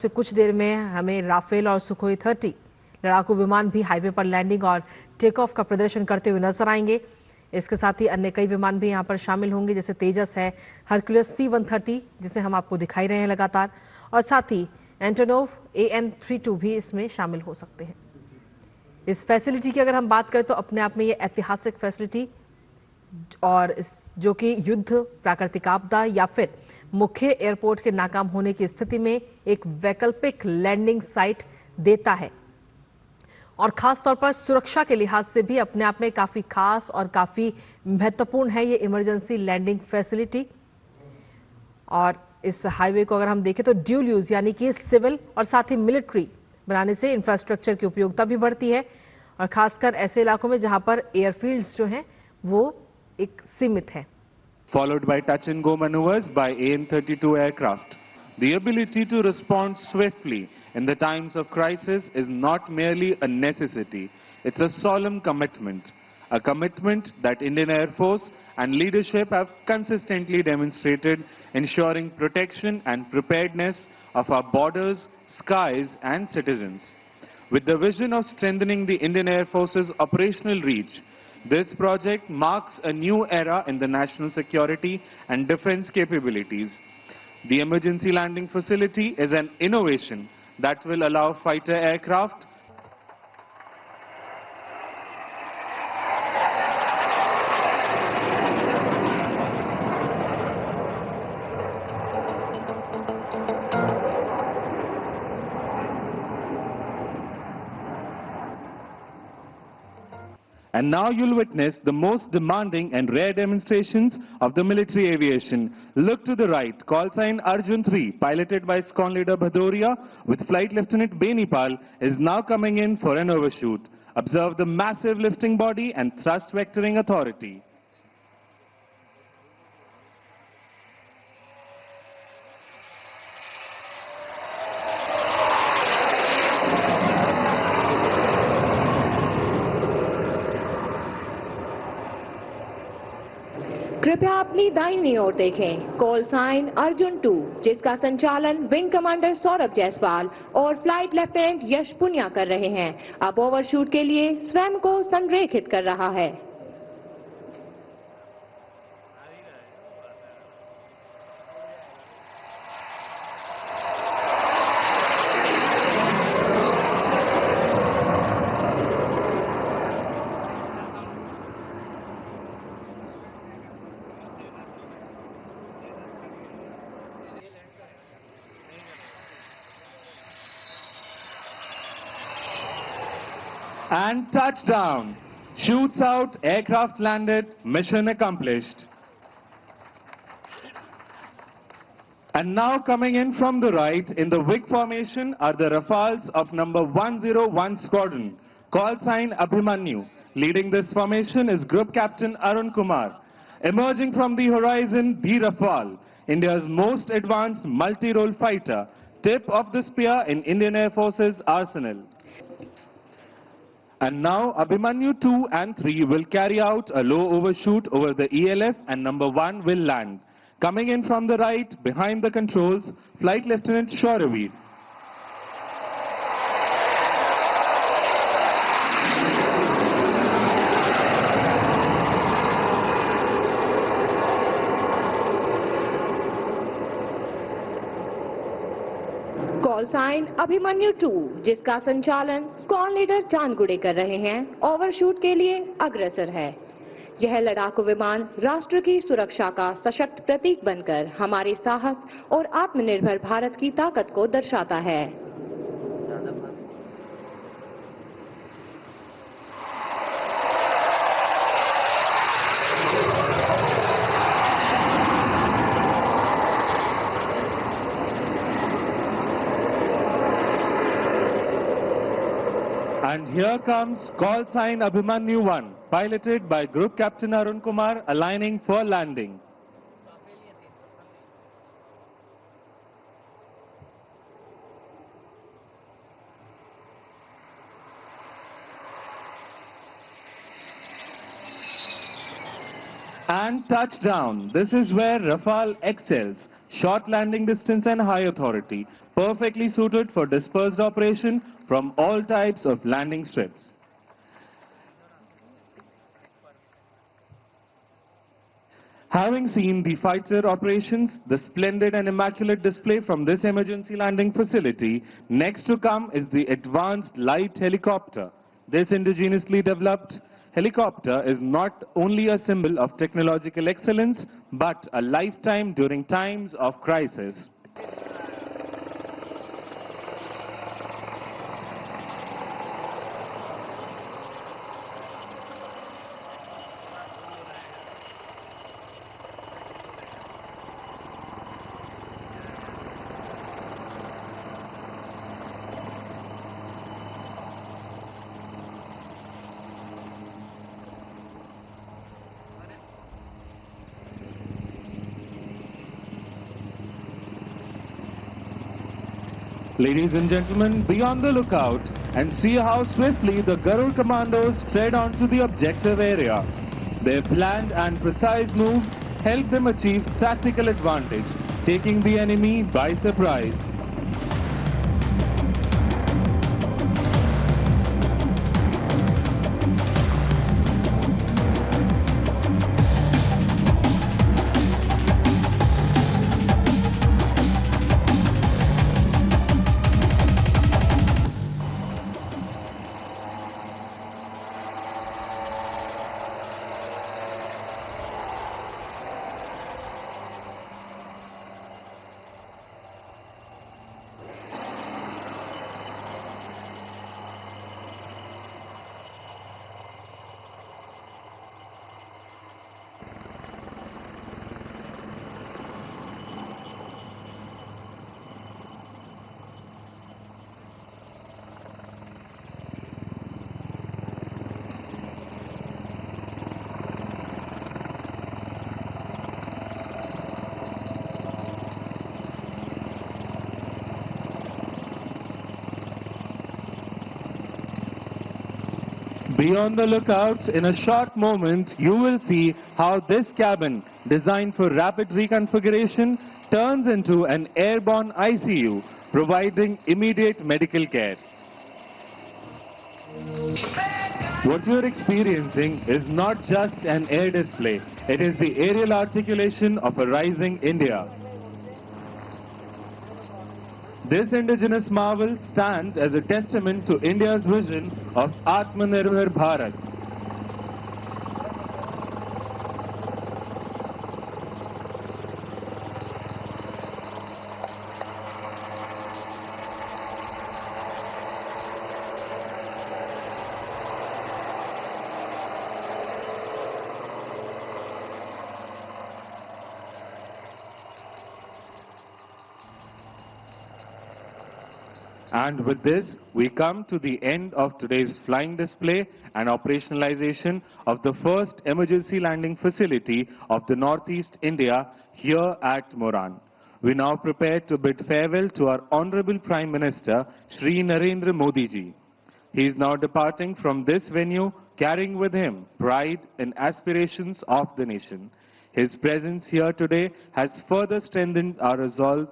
से कुछ देर में हमें राफेल और सुखोई 30 लड़ाकू विमान भी हाईवे पर लैंडिंग और टेक ऑफ का प्रदर्शन करते हुए नजर आएंगे। इसके साथ ही अन्य कई विमान भी यहां पर शामिल होंगे, जैसे तेजस है, हरक्यूलिस C-130 जिसे हम आपको दिखाई रहे हैं लगातार, और साथ ही एंटोनोव AN-32 भी इसमें शामिल हो सकते हैं। इस फैसिलिटी की अगर हम बात करें तो अपने आप में ये ऐतिहासिक फैसिलिटी और जो कि युद्ध, प्राकृतिक आपदा या फिर मुख्य एयरपोर्ट के नाकाम होने की स्थिति में एक वैकल्पिक लैंडिंग साइट देता है और खास तौर पर सुरक्षा के लिहाज से भी अपने आप में काफी खास और काफी महत्वपूर्ण है ये इमरजेंसी लैंडिंग फैसिलिटी। और इस हाईवे को अगर हम देखें तो ड्यूल यूज यानी कि सिविल और साथ ही मिलिट्री बनाने से इंफ्रास्ट्रक्चर की उपयोगिता भी बढ़ती है, और खासकर ऐसे इलाकों में जहां पर एयरफील्ड्स जो हैं वो एक सीमित है। Followed by touch and go maneuvers by AN-32 aircraft. The ability to respond swiftly in the times of crisis is not merely a necessity, it's a solemn commitment. A commitment that Indian Air Force and leadership have consistently demonstrated, ensuring protection and preparedness of our borders, skies and citizens. With the vision of strengthening the Indian Air Force's operational reach, this project marks a new era in the national security and defense capabilities. The emergency landing facility is an innovation that will allow fighter aircraft And now you'll witness the most demanding and rare demonstrations of the military aviation. Look to the right, call sign Arjun 3, piloted by Squadron Leader Bhadoria with Flight Lieutenant Benipal, is now coming in for an overshoot. Observe the massive lifting body and thrust vectoring authority. कृपया अपनी दाहिनी ओर देखें। Call sign Arjun 2 जिसका संचालन wing commander Saurabh Jaiswal और flight lieutenant यश पुनिया कर रहे हैं, अब ओवरशूट के लिए स्वयं को संरेखित कर रहा है। And touchdown. Shoots out, aircraft landed, mission accomplished. And now coming in from the right, in the WIG formation are the Rafales of number 101 Squadron. Call sign Abhimanyu. Leading this formation is Group Captain Arun Kumar. Emerging from the horizon, the Rafale, India's most advanced multi-role fighter, tip of the spear in Indian Air Force's arsenal. And now Abhimanyu 2 and 3 will carry out a low overshoot over the ELF and number 1 will land. Coming in from the right, behind the controls, Flight Lieutenant Shoraveer. Call sign Abhimanyu 2 जिसका संचालन squadron leader Chandgude कर रहे हैं, overshoot के लिए अग्रसर है। यह लड़ाकू विमान राष्ट्र की सुरक्षा का सशक्त प्रतीक बनकर हमारे साहस और आत्मनिर्भर भारत की ताकत को दर्शाता है। And here comes call sign Abhimanyu 1, piloted by Group Captain Arun Kumar, aligning for landing. And touchdown. This is where Rafale excels. short landing distance and high authority, perfectly suited for dispersed operation from all types of landing strips. Having seen the fighter operations, the splendid and immaculate display from this emergency landing facility, next to come is the advanced light helicopter. This indigenously developed helicopter is not only a symbol of technological excellence, but a lifetime during times of crisis. Ladies and gentlemen, be on the lookout and see how swiftly the Garud commandos tread onto the objective area. Their planned and precise moves help them achieve tactical advantage, taking the enemy by surprise. Be on the lookout. In a short moment, you will see how this cabin, designed for rapid reconfiguration, turns into an airborne ICU, providing immediate medical care. What you're experiencing is not just an air display, it is the aerial articulation of a rising India. This indigenous marvel stands as a testament to India's vision of Atmanirbhar Bharat. And with this, we come to the end of today's flying display and operationalization of the first emergency landing facility of the Northeast India here at Moran. We now prepare to bid farewell to our Honorable Prime Minister, Shri Narendra Modi ji. He is now departing from this venue, carrying with him pride and aspirations of the nation. His presence here today has further strengthened our resolve